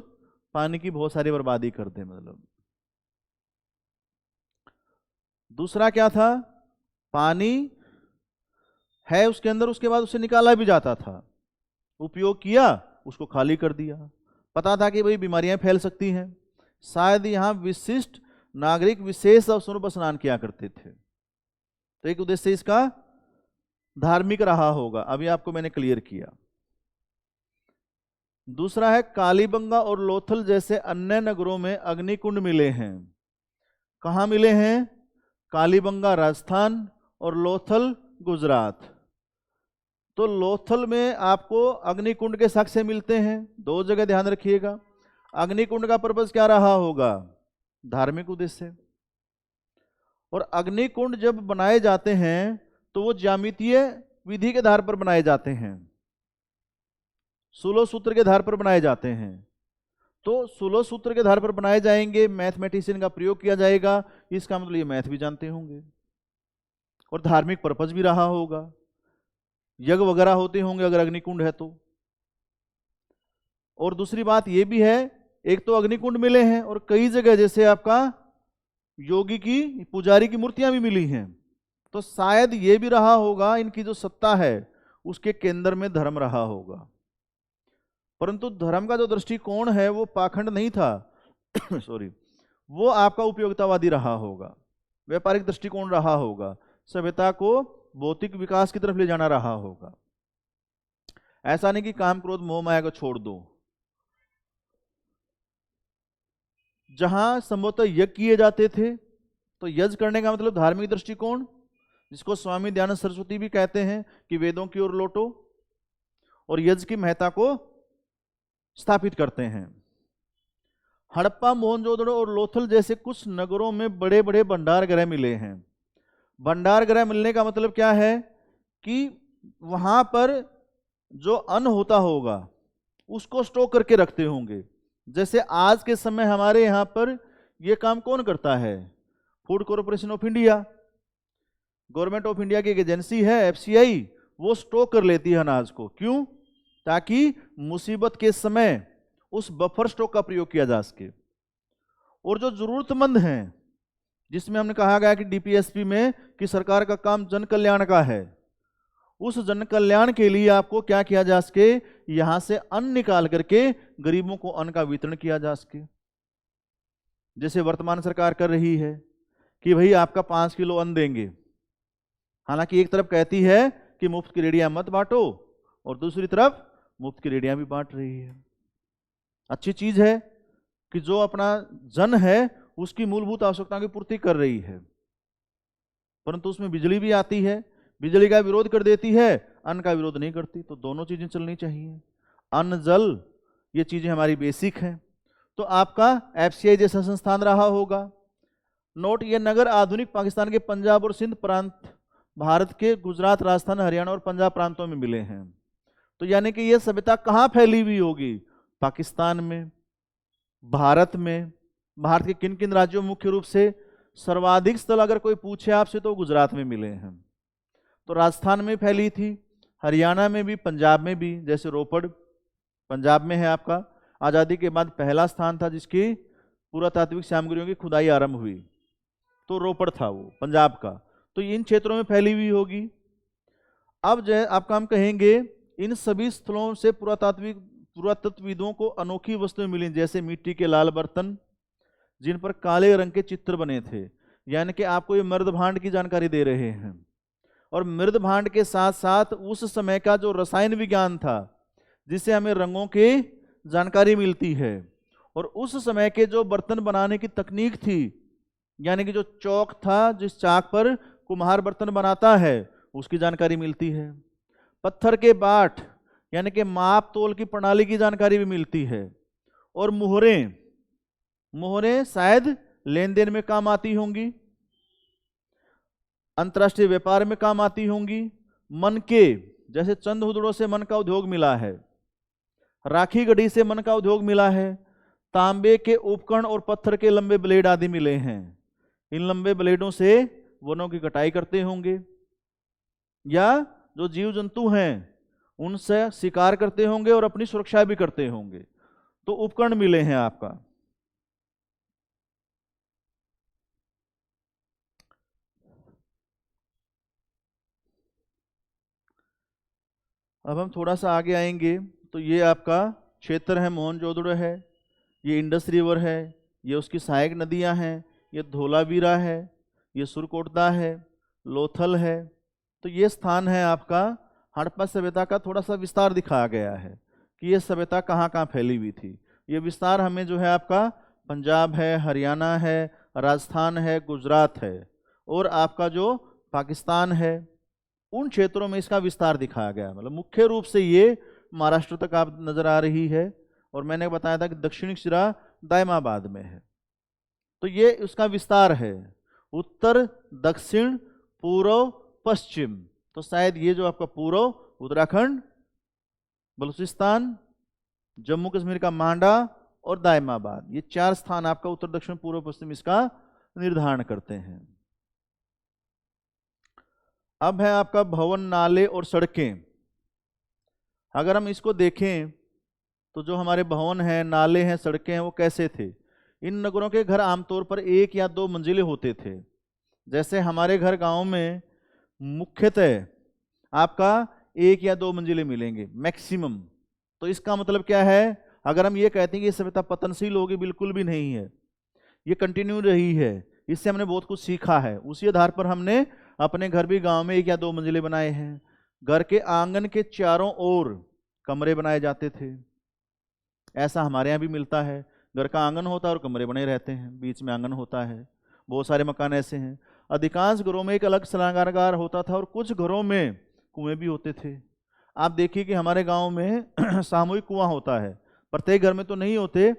पानी की बहुत सारी बर्बादी कर दे। मतलब दूसरा क्या था? पानी है उसके अंदर, उसके बाद उसे निकाला भी जाता था। उपयोग किया, उसको खाली कर दिया। पता था कि भाई बीमारियां फैल सकती हैं। शायद यहां विशिष्ट नागरिक विशेष अवसरों पर स्नान किया करते थे। तो एक उद्देश्य इसका धार्मिक रहा होगा, अभी आपको मैंने क्लियर किया। दूसरा है कालीबंगा और लोथल जैसे अन्य नगरों में अग्निकुंड मिले हैं। कहां मिले हैं? कालीबंगा राजस्थान और लोथल गुजरात। तो लोथल में आपको अग्निकुंड के साक्ष्य मिलते हैं। दो जगह ध्यान रखिएगा। अग्निकुंड का पर्पज क्या रहा होगा? धार्मिक उद्देश्य। और अग्निकुंड जब बनाए जाते हैं तो वो ज्यामितीय विधि के आधार पर बनाए जाते हैं, 16 सूत्र के आधार पर बनाए जाते हैं। तो 16 सूत्र के आधार पर बनाए जाएंगे, मैथमेटिशियन का प्रयोग किया जाएगा। इसका मतलब ये मैथ भी जानते होंगे और धार्मिक पर्पज भी रहा होगा। यज्ञ वगैरह होते होंगे अगर अग्निकुंड है तो। और दूसरी बात ये भी है, एक तो अग्निकुंड मिले हैं और कई जगह जैसे आपका योगी की, पुजारी की मूर्तियां भी मिली हैं। तो शायद ये भी रहा होगा, इनकी जो सत्ता है उसके केंद्र में धर्म रहा होगा। परंतु धर्म का जो दृष्टिकोण है वो पाखंड नहीं था सॉरी, वो आपका उपयोगितावादी रहा होगा, व्यापारिक दृष्टिकोण रहा होगा, सभ्यता को भौतिक विकास की तरफ ले जाना रहा होगा। ऐसा नहीं कि काम क्रोध मोह माया को छोड़ दो। जहां संभवतः यज्ञ किए जाते थे, तो यज्ञ करने का मतलब धार्मिक दृष्टिकोण, जिसको स्वामी दयानंद सरस्वती भी कहते हैं कि वेदों की ओर लौटो, और यज्ञ की महत्ता को स्थापित करते हैं। हड़प्पा, मोहनजोदड़ो और लोथल जैसे कुछ नगरों में बड़े बड़े भंडार गृह मिले हैं। भंडार गृह मिलने का मतलब क्या है कि वहां पर जो अन्न होता होगा उसको स्टॉक करके रखते होंगे। जैसे आज के समय हमारे यहाँ पर यह काम कौन करता है? Food corporation of India, government of India की एक एजेंसी है एफसीआई, वो स्टॉक कर लेती है अनाज को। क्यों? ताकि मुसीबत के समय उस बफर स्टॉक का प्रयोग किया जा सके। और जो जरूरतमंद हैं जिसमें हमने कहा गया कि डीपीएसपी में कि सरकार का काम जन कल्याण का है, उस जन कल्याण के लिए आपको क्या किया जा सके, यहां से अन्न निकाल करके गरीबों को अन्न का वितरण किया जा सके। जैसे वर्तमान सरकार कर रही है कि भाई आपका 5 किलो अन्न देंगे, हालांकि एक तरफ कहती है कि मुफ्त की रेडियां मत बांटो और दूसरी तरफ मुफ्त की रेडियां भी बांट रही है। अच्छी चीज है कि जो अपना जन है उसकी मूलभूत आवश्यकताओं की पूर्ति कर रही है, परंतु उसमें बिजली भी आती है, बिजली का विरोध कर देती है, अन्न का विरोध नहीं करती। तो दोनों चीजें चलनी चाहिए। अन्न जल ये चीजें हमारी बेसिक हैं। तो आपका एफसीआई जैसा संस्थान रहा होगा। नोट, ये नगर आधुनिक पाकिस्तान के पंजाब और सिंध प्रांत, भारत के गुजरात, राजस्थान, हरियाणा और पंजाब प्रांतों में मिले हैं। तो यानी कि ये सभ्यता कहाँ फैली हुई होगी? पाकिस्तान में, भारत में। भारत के किन किन राज्यों में मुख्य रूप से सर्वाधिक स्थल अगर कोई पूछे आपसे तो गुजरात में मिले हैं। तो राजस्थान में फैली थी, हरियाणा में भी, पंजाब में भी, जैसे रोपड़ पंजाब में है आपका। आज़ादी के बाद पहला स्थान था जिसकी पुरातात्विक सामग्रियों की खुदाई आरंभ हुई, तो रोपड़ था वो पंजाब का। तो इन क्षेत्रों में फैली हुई होगी। अब जो आपका हम कहेंगे इन सभी स्थलों से पुरातत्वविदों को अनोखी वस्तुएं मिली, जैसे मिट्टी के लाल बर्तन जिन पर काले रंग के चित्र बने थे। यानी कि आपको ये मृद भांड की जानकारी दे रहे हैं, और मृद भांड के साथ साथ उस समय का जो रसायन विज्ञान था जिससे हमें रंगों की जानकारी मिलती है, और उस समय के जो बर्तन बनाने की तकनीक थी, यानी कि जो चौक था जिस चाक पर कुम्हार बर्तन बनाता है, उसकी जानकारी मिलती है। पत्थर के बाट यानी कि माप तोल की प्रणाली की जानकारी भी मिलती है। और मोहरें, मोहरें शायद लेन देन में काम आती होंगी, अंतर्राष्ट्रीय व्यापार में काम आती होंगी। मनके, जैसे चंद हुदड़ों से मन का उद्योग मिला है, राखी गढ़ी से मन का उद्योग मिला है, तांबे के उपकरण और पत्थर के लंबे ब्लेड आदि मिले हैं। इन लंबे ब्लेडों से वनों की कटाई करते होंगे, या जो जीव जंतु हैं उनसे शिकार करते होंगे और अपनी सुरक्षा भी करते होंगे। तो उपकरण मिले हैं आपका। अब हम थोड़ा सा आगे आएंगे तो ये आपका क्षेत्र है, मोहनजोदड़ो है, ये इंडस रिवर है, ये उसकी सहायक नदियां हैं, ये धोलावीरा है, ये सुरकोटदा है, लोथल है। तो ये स्थान है आपका हड़प्पा सभ्यता का। थोड़ा सा विस्तार दिखाया गया है कि ये सभ्यता कहाँ कहाँ फैली हुई थी। ये विस्तार हमें जो है आपका पंजाब है, हरियाणा है, राजस्थान है, गुजरात है, और आपका जो पाकिस्तान है, उन क्षेत्रों में इसका विस्तार दिखाया गया। मतलब मुख्य रूप से ये महाराष्ट्र तक आप नजर आ रही है, और मैंने बताया था कि दक्षिणी सिरा दायमाबाद में है। तो ये उसका विस्तार है, उत्तर, दक्षिण, पूर्व, पश्चिम। तो शायद ये जो आपका पूर्व, उत्तराखंड, बलूचिस्तान, जम्मू कश्मीर का मांडा और दायमाबाद, ये 4 स्थान आपका उत्तर, दक्षिण, पूर्व, पश्चिम इसका निर्धारण करते हैं। अब है आपका भवन, नाले और सड़कें। अगर हम इसको देखें तो जो हमारे भवन हैं, नाले हैं, सड़कें हैं, वो कैसे थे? इन नगरों के घर आमतौर पर 1 या 2 मंजिले होते थे। जैसे हमारे घर गांव में मुख्यतः आपका 1 या 2 मंजिले मिलेंगे मैक्सिमम। तो इसका मतलब क्या है? अगर हम ये कहते हैं कि ये सभ्यता पतनशील होगी, बिल्कुल भी नहीं है, ये कंटिन्यू रही है। इससे हमने बहुत कुछ सीखा है। उसी आधार पर हमने अपने घर भी गांव में 1 या 2 मंजिले बनाए हैं। घर के आंगन के चारों ओर कमरे बनाए जाते थे। ऐसा हमारे यहाँ भी मिलता है, घर का आंगन होता है और कमरे बने रहते हैं, बीच में आंगन होता है। बहुत सारे मकान ऐसे हैं। अधिकांश घरों में एक अलग स्नानागार होता था, और कुछ घरों में कुएं भी होते थे। आप देखिए कि हमारे गांव में सामूहिक कुआं होता है, प्रत्येक घर में तो नहीं होते,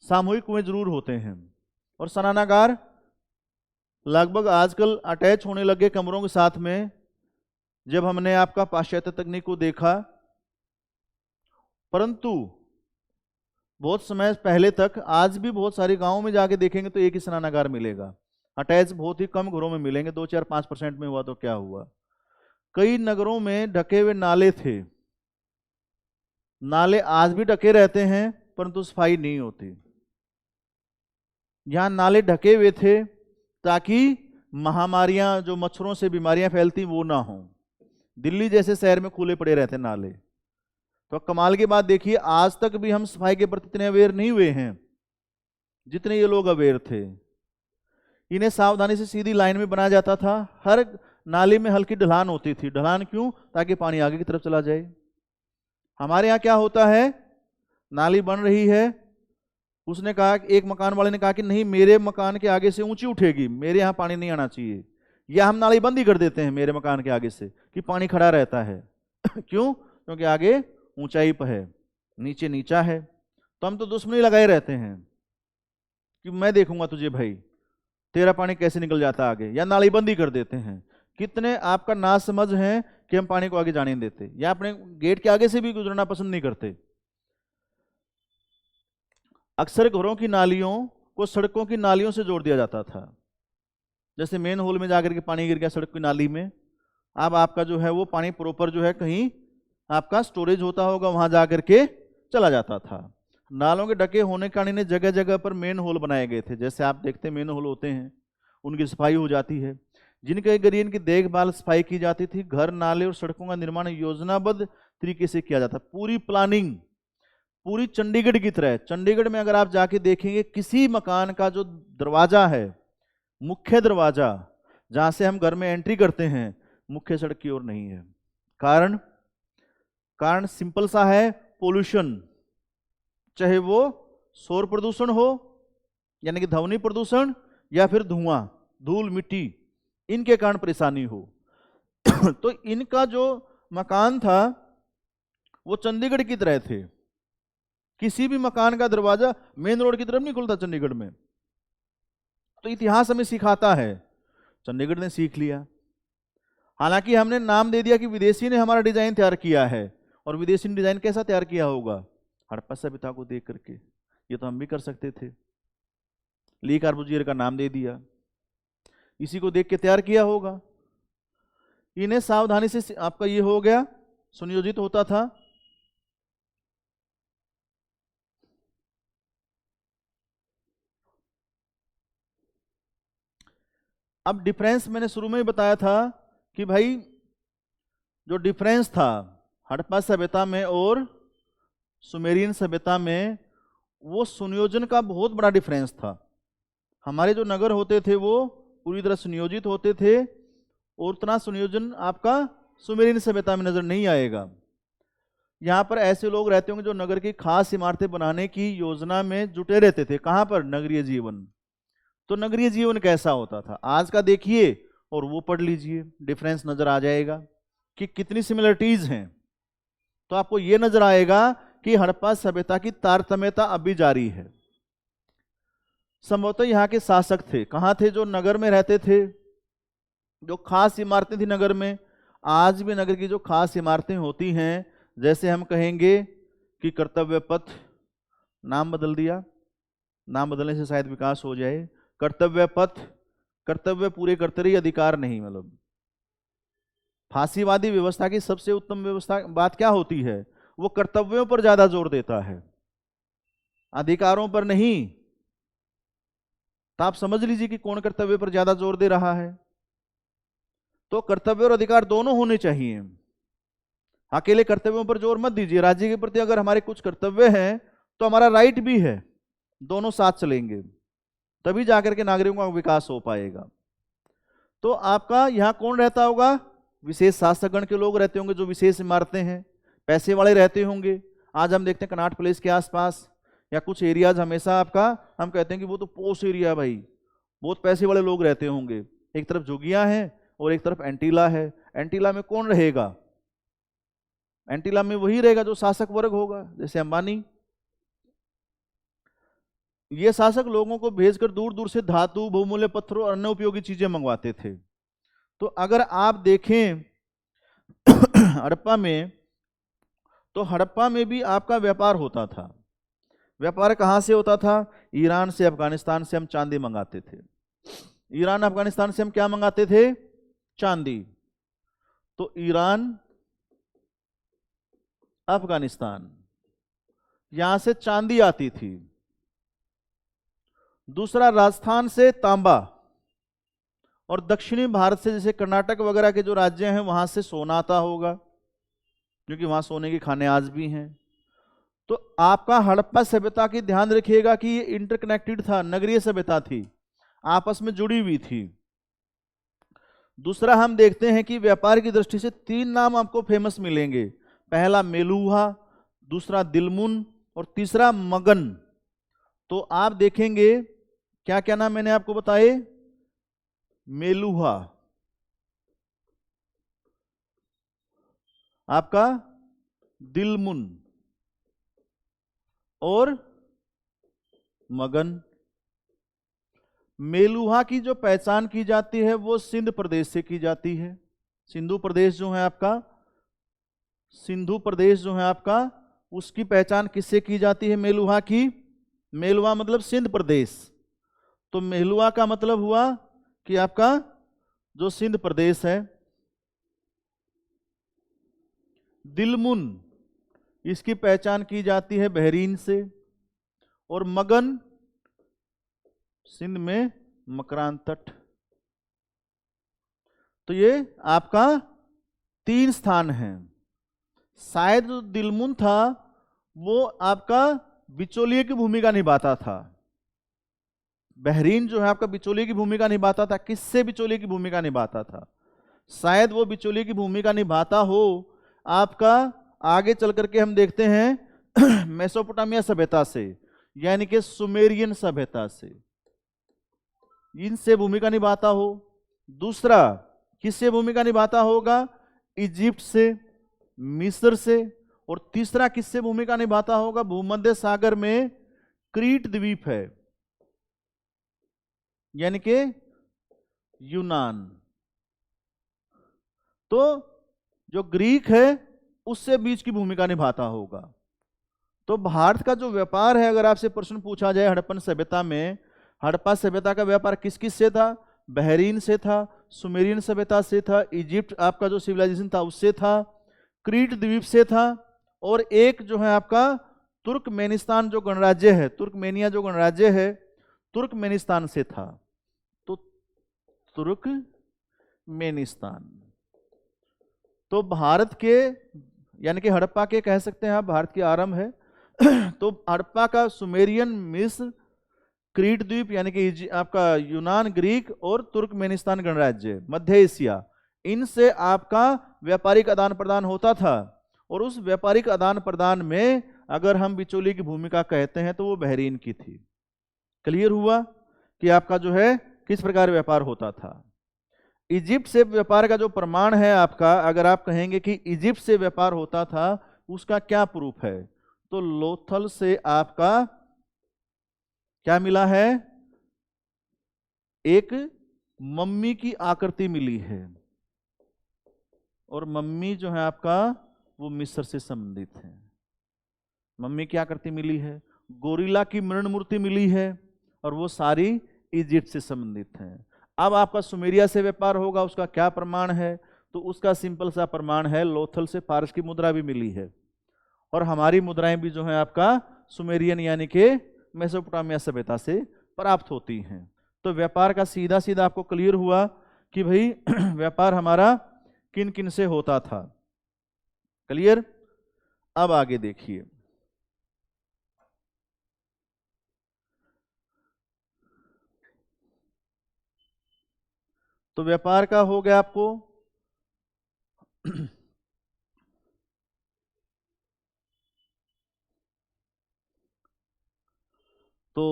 सामूहिक कुएं जरूर होते हैं। और स्नानागार लगभग आजकल अटैच होने लगे कमरों के साथ में। जब हमने आपका पाश्चात्य तकनीक को देखा, परंतु बहुत समय पहले तक, आज भी बहुत सारे गांवों में जाके देखेंगे तो एक ही स्नानागार मिलेगा। अटैच बहुत ही कम घरों में मिलेंगे, 2, 4, 5% में हुआ तो क्या हुआ। कई नगरों में ढके हुए नाले थे। नाले आज भी ढके रहते हैं, परंतु सफाई नहीं होती। यहाँ नाले ढके हुए थे ताकि महामारियां, जो मच्छरों से बीमारियां फैलती वो ना हो। दिल्ली जैसे शहर में खुले पड़े रहते नाले। तो कमाल की बात देखिए, आज तक भी हम सफाई के प्रति इतने अवेयर नहीं हुए हैं जितने ये लोग अवेयर थे। इन्हें सावधानी से सीधी लाइन में बनाया जाता था। हर नाली में हल्की ढलान होती थी। ढलान क्यों? ताकि पानी आगे की तरफ चला जाए। हमारे यहाँ क्या होता है, नाली बन रही है, उसने कहा, एक मकान वाले ने कहा कि नहीं, मेरे मकान के आगे से ऊंची उठेगी, मेरे यहाँ पानी नहीं आना चाहिए, या हम नाली बंद ही कर देते हैं मेरे मकान के आगे से कि पानी खड़ा रहता है। क्यों? क्योंकि आगे ऊंचाई पर है, नीचे नीचा है। तो हम तो दुश्मनी लगाए रहते हैं कि मैं देखूंगा तुझे भाई, तेरा पानी कैसे निकल जाता आगे, या नाली बंद ही कर देते हैं। कितने आपका नासमझ है कि हम पानी को आगे जाने नहीं देते, या अपने गेट के आगे से भी गुजरना पसंद नहीं करते। अक्सर घरों की नालियों को सड़कों की नालियों से जोड़ दिया जाता था। जैसे मेन होल में जाकर के पानी गिर गया सड़क की नाली में, अब आपका जो है वो पानी प्रॉपर जो है कहीं आपका स्टोरेज होता होगा, वहां जाकर के चला जाता था। नालों के ढके होने के कारण इन्हें जगह जगह पर मेन होल बनाए गए थे। जैसे आप देखते हैं मेन होल होते हैं, उनकी सफाई हो जाती है, जिनके जरिए इनकी देखभाल सफाई की जाती थी। घर, नाले और सड़कों का निर्माण योजनाबद्ध तरीके से किया जाता। पूरी प्लानिंग पूरी चंडीगढ़ की तरह। चंडीगढ़ में अगर आप जाके देखेंगे, किसी मकान का जो दरवाजा है, मुख्य दरवाजा जहां से हम घर में एंट्री करते हैं, मुख्य सड़क की ओर नहीं है। कारण कारण सिंपल सा है, पोल्यूशन। चाहे वो शोर प्रदूषण हो, यानी कि ध्वनि प्रदूषण, या फिर धुआं, धूल, मिट्टी, इनके कारण परेशानी हो। तो इनका जो मकान था वो चंडीगढ़ की तरह थे। किसी भी मकान का दरवाजा मेन रोड की तरफ नहीं खुलता चंडीगढ़ में। तो इतिहास हमें सिखाता है, चंडीगढ़ ने सीख लिया। हालांकि हमने नाम दे दिया कि विदेशी ने हमारा डिजाइन तैयार किया है, और विदेशी ने डिजाइन कैसा तैयार किया होगा? हड़प्पा सभ्यता को देख करके। ये तो हम भी कर सकते थे। ली कार्बूजियर का नाम दे दिया, इसी को देख के तैयार किया होगा। इन्हें सावधानी से आपका ये हो गया, सुनियोजित होता था। अब डिफरेंस मैंने शुरू में ही बताया था कि भाई जो डिफरेंस था हड़प्पा सभ्यता में और सुमेरियन सभ्यता में, वो सुनियोजन का बहुत बड़ा डिफरेंस था। हमारे जो नगर होते थे वो पूरी तरह सुनियोजित होते थे, और उतना सुनियोजन आपका सुमेरियन सभ्यता में नजर नहीं आएगा। यहाँ पर ऐसे लोग रहते होंगे जो नगर की खास इमारतें बनाने की योजना में जुटे रहते थे। कहाँ पर? नगरीय जीवन। तो नगरीय जीवन कैसा होता था आज का देखिए और वो पढ़ लीजिए, डिफरेंस नजर आ जाएगा कि कितनी सिमिलरिटीज हैं। तो आपको ये नजर आएगा कि हड़प्पा सभ्यता की तारतम्यता अभी जारी है। संभवतः यहाँ के शासक थे, कहाँ थे? जो नगर में रहते थे, जो खास इमारतें थी नगर में। आज भी नगर की जो खास इमारतें होती हैं, जैसे हम कहेंगे कि कर्तव्य पथ, नाम बदल दिया, नाम बदलने से शायद विकास हो जाए। कर्तव्य पथ, कर्तव्य पूरे करते रहिए, अधिकार नहीं। मतलब फांसीवादी व्यवस्था की सबसे उत्तम व्यवस्था बात क्या होती है? वो कर्तव्यों पर ज्यादा जोर देता है, अधिकारों पर नहीं। तो आप समझ लीजिए कि कौन कर्तव्य पर ज्यादा जोर दे रहा है। तो कर्तव्य और अधिकार दोनों होने चाहिए, अकेले कर्तव्यों पर जोर मत दीजिए। राज्य के प्रति अगर हमारे कुछ कर्तव्य हैं तो हमारा राइट भी है, दोनों साथ चलेंगे, तभी जाकर के नागरिकों का विकास हो पाएगा। तो आपका यहां कौन रहता होगा? विशेष शासकगण के लोग रहते होंगे, जो विशेष इमारतें हैं, पैसे वाले रहते होंगे। आज हम देखते हैं कनॉट प्लेस के आसपास या कुछ एरियाज, हमेशा आपका हम कहते हैं कि वो तो पोश एरिया भाई, बहुत पैसे वाले लोग रहते होंगे। एक तरफ जोगियां हैं और एक तरफ एंटीला है। एंटीला में कौन रहेगा? एंटीला में वही रहेगा जो शासक वर्ग होगा, जैसे अंबानी। ये शासक लोगों को भेजकर दूर दूर से धातु, बहुमूल्य पत्थरों और अन्य उपयोगी चीजें मंगवाते थे। तो अगर आप देखें हड़प्पा में, तो हड़प्पा में भी आपका व्यापार होता था। व्यापार कहां से होता था? ईरान से, अफगानिस्तान से हम चांदी मंगाते थे। ईरान, अफगानिस्तान से हम क्या मंगाते थे? चांदी। तो ईरान, अफगानिस्तान, यहां से चांदी आती थी। दूसरा राजस्थान से तांबा, और दक्षिणी भारत से जैसे कर्नाटक वगैरह के जो राज्य हैं वहां से सोना आता होगा, क्योंकि वहां सोने के खाने आज भी हैं। तो आपका हड़प्पा सभ्यता की ध्यान रखिएगा कि ये इंटरकनेक्टेड था, नगरीय सभ्यता थी, आपस में जुड़ी हुई थी। दूसरा हम देखते हैं कि व्यापार की दृष्टि से 3 नाम आपको फेमस मिलेंगे। पहला मेलुहा, दूसरा दिलमुन और तीसरा मगन। तो आप देखेंगे क्या क्या नाम मैंने आपको बताए। मेलुहा आपका, दिलमुन और मगन। मेलुहा की जो पहचान की जाती है वो सिंध प्रदेश से की जाती है। सिंधु प्रदेश जो है आपका, सिंधु प्रदेश जो है आपका, उसकी पहचान किससे की जाती है मेलुहा की। मेलुहा मतलब सिंध प्रदेश। तो मेलुहा का मतलब हुआ कि आपका जो सिंध प्रदेश है। दिलमुन इसकी पहचान की जाती है बहरीन से, और मगन सिंध में मकरान तट। तो ये आपका 3 स्थान है। शायद जो दिलमुन था वो आपका बिचौलिए की भूमिका निभाता था। बहरीन जो है आपका बिचौलिए की भूमिका निभाता था। किससे बिचौलिए की भूमिका निभाता था? शायद वो बिचौलिए की भूमिका निभाता हो आपका, आगे चल करके हम देखते हैं मेसोपोटामिया सभ्यता से, यानी कि सुमेरियन सभ्यता से, इनसे भूमिका निभाता हो। दूसरा किससे भूमिका निभाता होगा? इजिप्ट से, मिस्र से। और तीसरा किससे भूमिका निभाता होगा? भूमध्य सागर में क्रीट द्वीप है, यानी कि यूनान। तो जो ग्रीक है उससे बीच की भूमिका निभाता होगा। तो भारत का जो व्यापार है, अगर आपसे प्रश्न पूछा जाए हड़प्पन सभ्यता में, हड़प्पा सभ्यता का व्यापार किस किस से था? बहरीन से था, सुमेरियन सभ्यता से था, इजिप्ट आपका जो सिविलाइजेशन था उससे था, क्रीट द्वीप से था, और एक जो है आपका तुर्कमेनिस्तान जो गणराज्य है, तुर्कमेनिया जो गणराज्य है, तुर्कमेनिस्तान से था। तो तुर्कमेनिस्तान तो भारत के, यानी कि हड़प्पा के कह सकते हैं आप, भारत की आरंभ है। तो हड़प्पा का सुमेरियन, मिस्र, क्रीट द्वीप यानी कि आपका यूनान, ग्रीक और तुर्कमेनिस्तान गणराज्य, मध्य एशिया, इनसे आपका व्यापारिक आदान प्रदान होता था। और उस व्यापारिक आदान प्रदान में अगर हम बिचौलिए की भूमिका कहते हैं तो वो बहरीन की थी। क्लियर हुआ कि आपका जो है किस प्रकार व्यापार होता था। इजिप्ट से व्यापार का जो प्रमाण है आपका, अगर आप कहेंगे कि इजिप्ट से व्यापार होता था, उसका क्या प्रूफ है? तो लोथल से आपका क्या मिला है? एक मम्मी की आकृति मिली है, और मम्मी जो है आपका वो मिस्र से संबंधित है। मम्मी की आकृति मिली है, गोरिल्ला की मृण मूर्ति मिली है, और वो सारी इजिप्ट से संबंधित है। अब आपका सुमेरिया से व्यापार होगा, उसका क्या प्रमाण है? तो उसका सिंपल सा प्रमाण है, लोथल से फारस की मुद्रा भी मिली है, और हमारी मुद्राएं भी जो है आपका सुमेरियन यानी कि मेसोपोटामिया सभ्यता से प्राप्त होती हैं। तो व्यापार का सीधा सीधा आपको क्लियर हुआ कि भाई व्यापार हमारा किन किन से होता था। क्लियर? अब आगे देखिए, तो व्यापार का हो गया आपको तो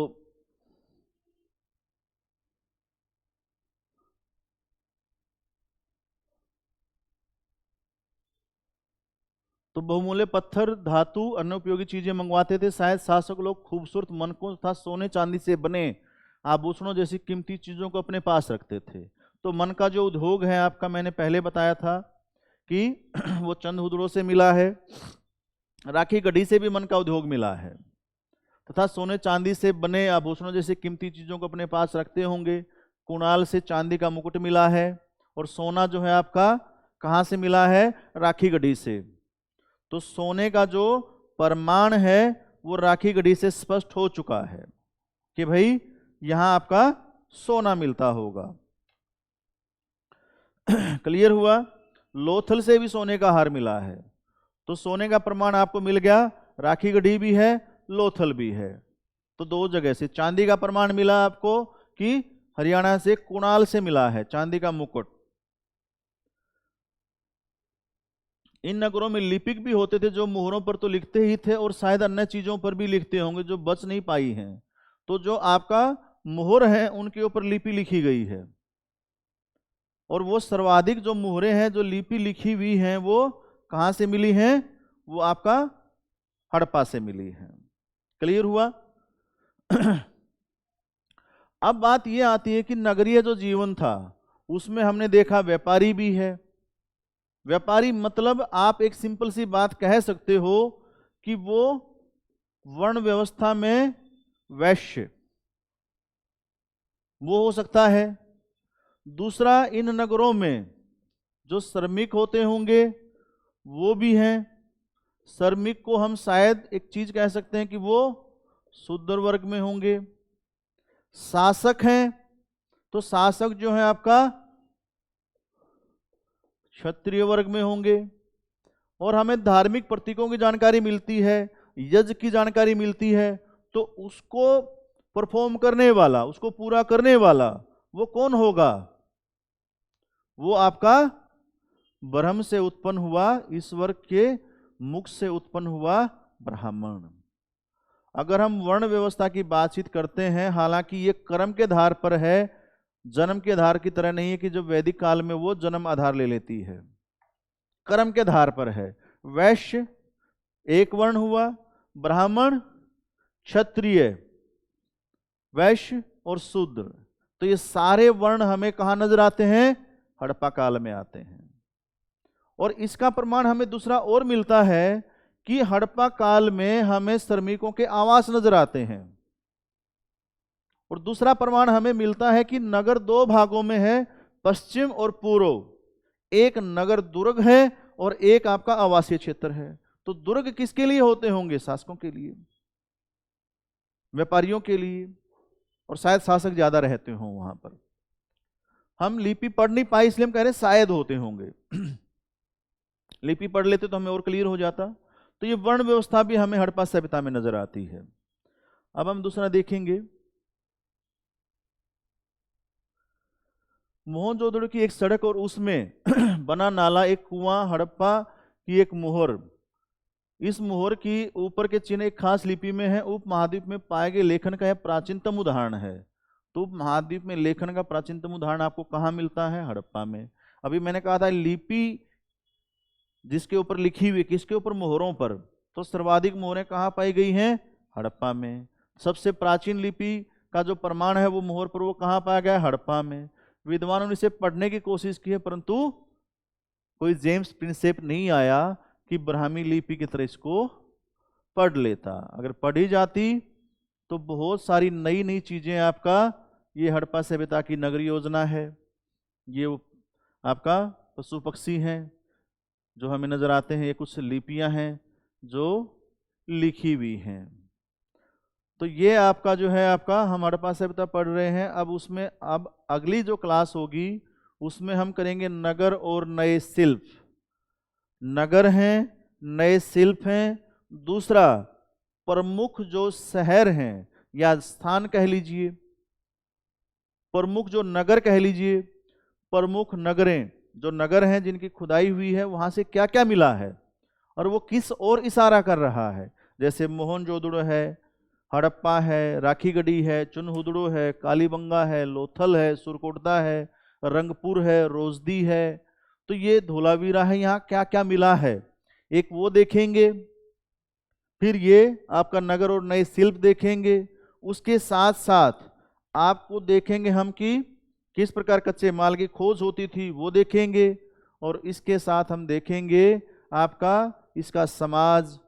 बहुमूल्य पत्थर, धातु, अन्य उपयोगी चीजें मंगवाते थे। शायद शासक लोग खूबसूरत मनकों तथा सोने चांदी से बने आभूषणों जैसी कीमती चीजों को अपने पास रखते थे। तो मन का जो उद्योग है आपका, मैंने पहले बताया था कि वो चंद हुदड़ों से मिला है, राखी गढ़ी से भी मन का उद्योग मिला है, तथा सोने चांदी से बने आभूषणों जैसी कीमती चीजों को अपने पास रखते होंगे। कुणाल से चांदी का मुकुट मिला है, और सोना जो है आपका कहाँ से मिला है? राखी गढ़ी से। तो सोने का जो प्रमाण है वो राखी गढ़ी से स्पष्ट हो चुका है कि भाई यहां आपका सोना मिलता होगा। क्लियर हुआ? लोथल से भी सोने का हार मिला है, तो सोने का प्रमाण आपको मिल गया, राखी गढ़ी भी है, लोथल भी है। तो दो जगह से चांदी का प्रमाण मिला आपको कि हरियाणा से कुणाल से मिला है चांदी का मुकुट। इन नगरों में लिपिक भी होते थे जो मोहरों पर तो लिखते ही थे और शायद अन्य चीजों पर भी लिखते होंगे जो बच नहीं पाई हैं। तो जो आपका मोहर है उनके ऊपर लिपि लिखी गई है, और वो सर्वाधिक जो मोहरें हैं जो लिपि लिखी हुई हैं वो कहां से मिली हैं? वो आपका हड़प्पा से मिली है। क्लियर हुआ? अब बात ये आती है कि नगरीय जो जीवन था उसमें हमने देखा व्यापारी भी है। व्यापारी मतलब आप एक सिंपल सी बात कह सकते हो कि वो वर्ण व्यवस्था में वैश्य वो हो सकता है। दूसरा, इन नगरों में जो श्रमिक होते होंगे वो भी हैं। श्रमिक को हम शायद एक चीज कह सकते हैं कि वो शूद्र वर्ग में होंगे। शासक हैं तो शासक जो है आपका क्षत्रिय वर्ग में होंगे। और हमें धार्मिक प्रतीकों की जानकारी मिलती है, यज्ञ की जानकारी मिलती है, तो उसको परफॉर्म करने वाला, उसको पूरा करने वाला वो कौन होगा? वो आपका ब्रह्म से उत्पन्न हुआ, ईश्वर के मुख से उत्पन्न हुआ ब्राह्मण। अगर हम वर्ण व्यवस्था की बातचीत करते हैं, हालांकि ये कर्म के आधार पर है, जन्म के आधार की तरह नहीं है कि जो वैदिक काल में वो जन्म आधार ले लेती है, कर्म के आधार पर है। वैश्य एक वर्ण हुआ, ब्राह्मण, क्षत्रिय, वैश्य और शूद्र, तो ये सारे वर्ण हमें कहां नजर आते हैं? हड़प्पा काल में आते हैं। और इसका प्रमाण हमें दूसरा और मिलता है कि हड़प्पा काल में हमें श्रमिकों के आवास नजर आते हैं। और दूसरा प्रमाण हमें मिलता है कि नगर दो भागों में है, पश्चिम और पूर्व। एक नगर दुर्ग है और एक आपका आवासीय क्षेत्र है। तो दुर्ग किसके लिए होते होंगे? शासकों के लिए, व्यापारियों के लिए, और शायद शासक ज्यादा रहते हों वहां पर। हम लिपि पढ़ नहीं पाए इसलिए हम कह रहे हैं शायद होते होंगे। लिपि पढ़ लेते तो हमें और क्लियर हो जाता। तो ये वर्ण व्यवस्था भी हमें हड़प्पा सभ्यता में नजर आती है। अब हम दूसरा देखेंगे, मोहनजोदड़ो की एक सड़क और उसमें बना नाला, एक कुआं, हड़प्पा की एक मोहर। इस मोहर की ऊपर के चिन्ह एक खास लिपि में है। उप महाद्वीप में पाए गए लेखन का यह प्राचीनतम उदाहरण है। तो उप महाद्वीप में लेखन का प्राचीनतम उदाहरण आपको कहाँ मिलता है? हड़प्पा में। अभी मैंने कहा था लिपि जिसके ऊपर लिखी हुई, किसके ऊपर? मोहरों पर। तो सर्वाधिक मोहरें कहाँ पाई गई हैं? हड़प्पा में। सबसे प्राचीन लिपि का जो प्रमाण है वो मोहर पर, वो कहाँ पाया गया? हड़प्पा में। विद्वानों ने इसे पढ़ने की कोशिश की है, परंतु कोई जेम्स प्रिंसेप नहीं आया कि ब्राह्मी लिपि की तरह इसको पढ़ लेता। अगर पढ़ी जाती तो बहुत सारी नई नई चीजें आपका, ये हड़प्पा सभ्यता की नगर योजना है, ये आपका पशु पक्षी हैं जो हमें नजर आते हैं, ये कुछ लिपियां हैं जो लिखी हुई हैं। तो ये आपका जो है आपका हम हड़प्पा सभ्यता पढ़ रहे हैं। अब उसमें अब अगली जो क्लास होगी उसमें हम करेंगे नगर और नए शिल्प। नगर हैं, नए शिल्प हैं। दूसरा, प्रमुख जो शहर हैं या स्थान कह लीजिए, प्रमुख जो नगर कह लीजिए, प्रमुख नगरें, जो नगर हैं जिनकी खुदाई हुई है, वहां से क्या क्या मिला है और वो किस ओर इशारा कर रहा है। जैसे मोहनजोदड़ो है, हड़प्पा है, राखीगढ़ी है, चुनहुदड़ो है, कालीबंगा है, लोथल है, सुरकोटदा है, रंगपुर है, रोजदी है। तो ये धोलावीरा है, यहाँ क्या क्या मिला है एक वो देखेंगे। फिर ये आपका नगर और नए शिल्प देखेंगे। उसके साथ साथ आपको देखेंगे हम कि किस प्रकार कच्चे माल की खोज होती थी वो देखेंगे। और इसके साथ हम देखेंगे आपका इसका समाज,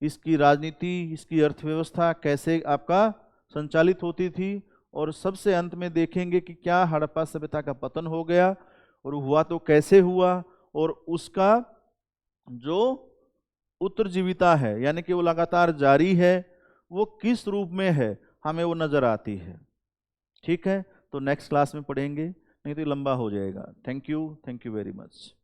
इसकी राजनीति, इसकी अर्थव्यवस्था कैसे आपका संचालित होती थी। और सबसे अंत में देखेंगे कि क्या हड़प्पा सभ्यता का पतन हो गया और हुआ तो कैसे हुआ, और उसका जो उत्तरजीविता है यानी कि वो लगातार जारी है, वो किस रूप में है हमें वो नजर आती है। ठीक है, तो नेक्स्ट क्लास में पढ़ेंगे, नहीं तो ये लंबा हो जाएगा। Thank you very much.